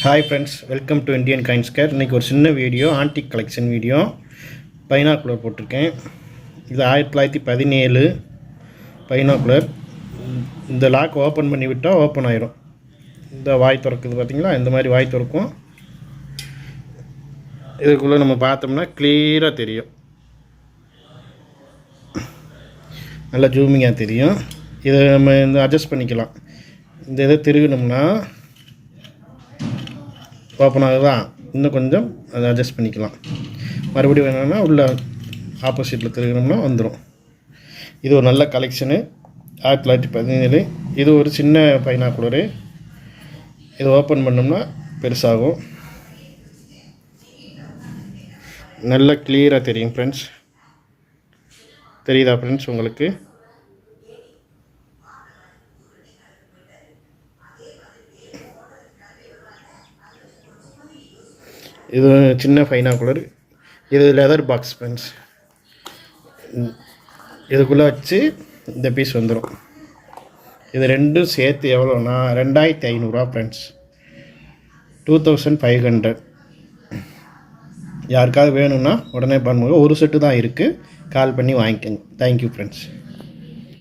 Hi friends, welcome to Indian Kinds Care. இன்றைக்கி ஒரு சின்ன video antique collection video binocular போட்டிருக்கேன். இது 1917 பைனாக்குலர். இந்த லாக் ஓப்பன் பண்ணி விட்டால் ஓப்பன் ஆயிரும். இந்த வாய் திறக்குது பார்த்தீங்களா, இந்த மாதிரி வாய் திறக்கும். இதுக்குள்ளே நம்ம பார்த்தோம்னா கிளியராக தெரியும், நல்லா ஜூமிங்காக தெரியும். இதை நம்ம இந்த அட்ஜஸ்ட் பண்ணிக்கலாம். இந்த இதை திருகணும்னா ஓப்பன் ஆகுதா, இன்னும் கொஞ்சம் அதை அட்ஜஸ்ட் பண்ணிக்கலாம். மறுபடியும் வேணும்னா உள்ள ஆப்போசிட்டில் திருகணும்னா வந்துடும். இது ஒரு நல்ல கலெக்ஷனு 1917. இது ஒரு சின்ன பைனாக்குலரு. இது ஓப்பன் பண்ணோம்னா பெருசாகும், நல்லா கிளியராக தெரியும் ஃப்ரெண்ட்ஸ். தெரியுதா ஃப்ரெண்ட்ஸ் உங்களுக்கு? இது சின்ன பைனாக்குலர். இது லெதர் பாக்ஸ் ஃப்ரெண்ட்ஸ். இதுக்குள்ளே வச்சு இந்த பீஸ் வந்துடும். இது ரெண்டும் சேர்த்து எவ்வளோனா 2500 ஃப்ரெண்ட்ஸ், 2500. யாருக்காவது வேணும்னா உடனே பண்ணுங்க. ஒரு செட்டு தான் இருக்குது, கால் பண்ணி வாங்கிக்கோங்க. Thank you friends.